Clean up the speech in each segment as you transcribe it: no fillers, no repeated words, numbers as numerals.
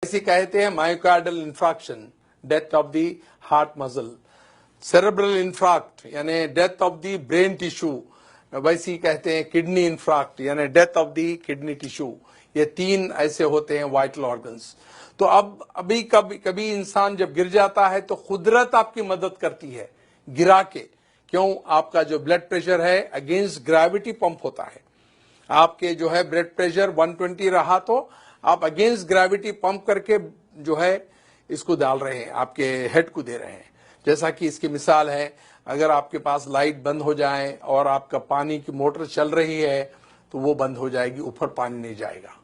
इसे कहते हैं myocardial infarction, death of the heart muscle. Cerebral infarct यानी death of the brain tissue, वैसे ही कहते हैं किडनी इंफ्राक्ट यानी death of the kidney tissue. ये 3 ऐसे होते हैं वाइटल ऑर्गन्स। तो अब अभी कभी इंसान जब गिर जाता है तो कुदरत आपकी मदद करती है गिरा के। क्यों? आपका जो ब्लड प्रेशर है अगेंस्ट ग्रेविटी पंप होता है। आपके जो है ब्लड प्रेशर 120 रहा तो आप अगेंस्ट ग्रेविटी पंप करके जो है इसको डाल रहे हैं, आपके हेड को दे रहे हैं। जैसा कि इसकी मिसाल है, अगर आपके पास लाइट बंद हो जाए और आपका पानी की मोटर चल रही है तो वो बंद हो जाएगी, ऊपर पानी नहीं जाएगा।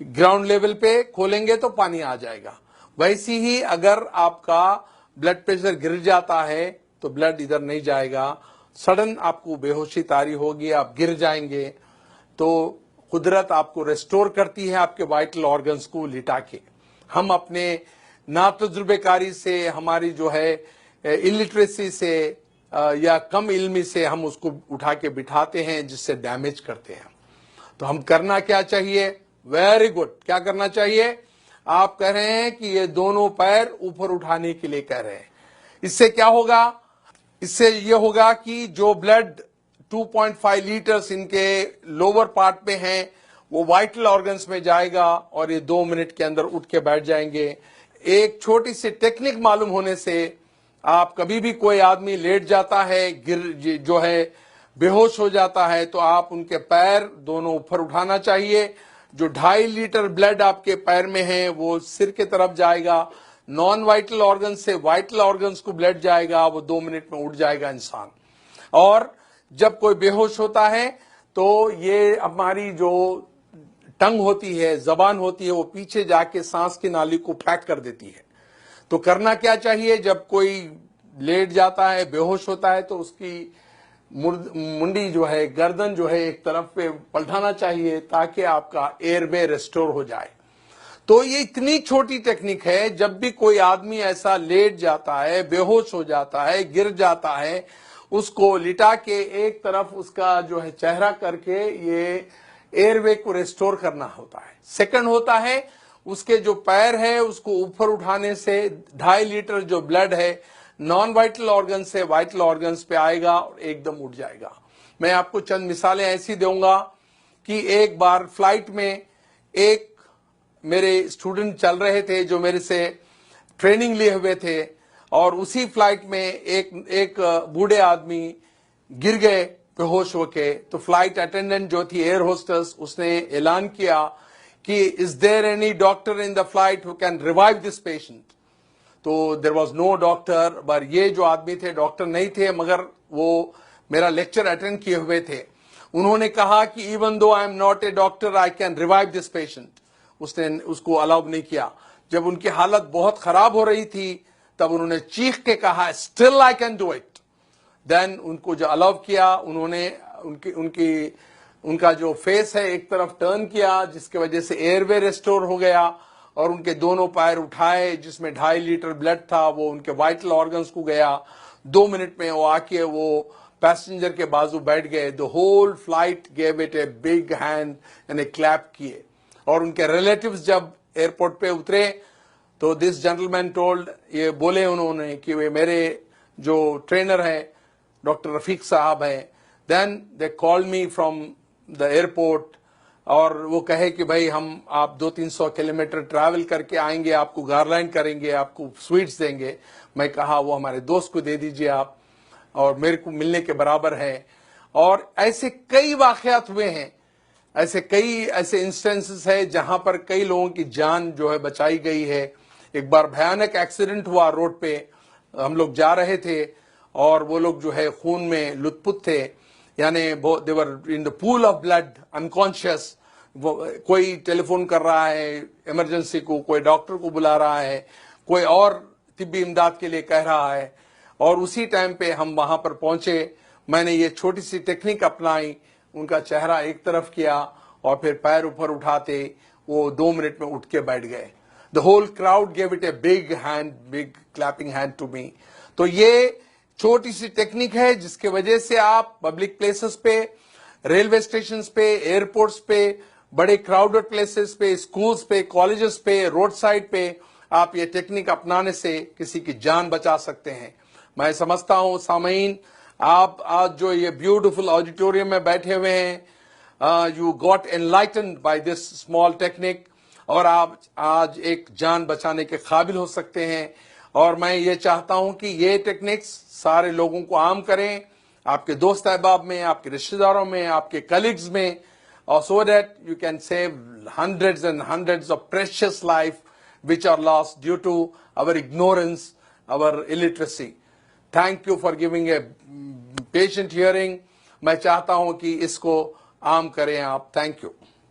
ग्राउंड लेवल पे खोलेंगे तो पानी आ जाएगा। वैसी ही अगर आपका ब्लड प्रेशर गिर जाता है तो ब्लड इधर नहीं जाएगा, सडन आपको बेहोशी तारी होगी, आप गिर जाएंगे। तो कुदरत आपको रेस्टोर करती है आपके वाइटल ऑर्गन्स को लिटा के। हम अपने नातजुर्बेकारी से, हमारी जो है इलिटरेसी से या कम इल्मी से हम उसको उठा के बिठाते हैं, जिससे डैमेज करते हैं। तो हम करना क्या चाहिए? Very good. क्या करना चाहिए? आप कह रहे हैं कि ये दोनों पैर ऊपर उठाने के लिए कह रहे हैं। इससे क्या होगा? इससे ये होगा कि जो ब्लड 2.5 लीटर्स इनके लोअर पार्ट में हैं वो वाइटल ऑर्गन्स में जाएगा और ये 2 मिनट के अंदर उठ के बैठ जाएंगे। एक छोटी सी टेक्निक मालूम होने से आप कभी भी कोई आदमी लेट जाता है, गिर जो है बेहोश हो जाता है, तो आप उनके पैर दोनों ऊपर उठाना चाहिए। जो 2.5 लीटर ब्लड आपके पैर में है वो सिर के तरफ जाएगा, नॉन वाइटल ऑर्गन से वाइटल ऑर्गन्स को ब्लड जाएगा, वो 2 मिनट में उठ जाएगा इंसान। और जब कोई बेहोश होता है तो ये हमारी जो टंग होती है, जबान होती है, वो पीछे जाके सांस की नाली को पैक कर देती है। तो करना क्या चाहिए? जब कोई लेट जाता है, बेहोश होता है, तो उसकी मुंडी जो है, गर्दन जो है, एक तरफ पे पलटाना चाहिए ताकि आपका एयरवे रेस्टोर हो जाए। तो ये इतनी छोटी टेक्निक है, जब भी कोई आदमी ऐसा लेट जाता है, बेहोश हो जाता है, गिर जाता है, उसको लिटा के एक तरफ उसका जो है चेहरा करके ये एयरवे को रेस्टोर करना होता है। सेकंड होता है उसके जो पैर है उसको ऊपर उठाने से 2.5 लीटर जो ब्लड है नॉन वाइटल ऑर्गन से वाइटल ऑर्गन्स पे आएगा और एकदम उठ जाएगा। मैं आपको चंद मिसालें ऐसी दूंगा कि एक बार फ्लाइट में एक मेरे स्टूडेंट चल रहे थे जो मेरे से ट्रेनिंग लिए हुए थे, और उसी फ्लाइट में एक बूढ़े आदमी गिर गए बेहोश होके। तो फ्लाइट अटेंडेंट जो थी, एयर होस्टेस, उसने ऐलान किया कि is there any doctor in the flight who can revive this patient. तो देयर वाज नो डॉक्टर, पर ये जो आदमी थे डॉक्टर नहीं थे, मगर वो मेरा लेक्चर अटेंड किए हुए थे। उन्होंने कहा कि even though I am not a doctor I can revive this patient. उसने उसको अलाउ नहीं किया। जब उनकी हालत बहुत खराब हो रही थी तब उन्होंने चीख के कहा still I can do it. Then उनको जो अलाउ किया, उन्होंने उनका जो फेस है एक तरफ टर्न किया, जिसकी वजह से एयरवे रेस्टोर हो गया, और उनके दोनों पैर उठाए जिसमें 2.5 लीटर ब्लड था वो उनके वाइटल ऑर्गन्स को गया। 2 मिनट में वो आके वो पैसेंजर के बाजू बैठ गए। The whole flight gave it a big hand यानी क्लैप किए। और उनके रिलेटिव्स जब एयरपोर्ट पे उतरे तो दिस जेंटलमैन टोल्ड, ये बोले उन्होंने कि वे मेरे जो ट्रेनर है डॉक्टर रफीक साहब हैं। Then they called me from the airport, और वो कहे कि भाई हम आप 200-300 किलोमीटर ट्रैवल करके आएंगे, आपको गारलैंड करेंगे, आपको स्वीट्स देंगे। मैं कहा वो हमारे दोस्त को दे दीजिए आप, और मेरे को मिलने के बराबर है। और ऐसे कई वाकयात हुए हैं, ऐसे इंस्टेंसेस है जहां पर कई लोगों की जान जो है बचाई गई है। एक बार भयानक एक्सीडेंट हुआ रोड पे, हम लोग जा रहे थे और वो लोग जो है खून में लुत्फुत थे, यानी they were in the pool of blood unconscious. कोई टेलीफोन कर रहा है इमरजेंसी को, कोई डॉक्टर को बुला रहा है, कोई और तिब्बी इमदाद के लिए कह रहा है, और उसी टाइम पे हम वहां पर पहुंचे। मैंने ये छोटी सी टेक्निक अपनाई, उनका चेहरा एक तरफ किया और फिर पैर ऊपर उठाते वो 2 मिनट में उठ के बैठ गए। The whole crowd gave it a big clapping hand to me. तो ये छोटी सी टेक्निक है जिसके वजह से आप पब्लिक प्लेसेस पे, रेलवे स्टेशन पे, एयरपोर्ट्स पे, बड़े क्राउडेड प्लेसेस पे, स्कूल्स पे, कॉलेजेस पे, रोड साइड पे आप ये टेक्निक अपनाने से किसी की जान बचा सकते हैं। मैं समझता हूं सामीन, आप आज जो ये ब्यूटीफुल ऑडिटोरियम में बैठे हुए हैं, you got enlightened by this small technique, और आप आज एक जान बचाने के काबिल हो सकते हैं। और मैं ये चाहता हूं कि ये टेक्निक्स सारे लोगों को आम करें, आपके दोस्त अहबाब में, आपके रिश्तेदारों में, आपके कलीग्स में, और so that you can save hundreds and hundreds of precious life which are lost due to our ignorance, our illiteracy. Thank you for giving a patient hearing. मैं चाहता हूं कि इसको आम करें आप। Thank you.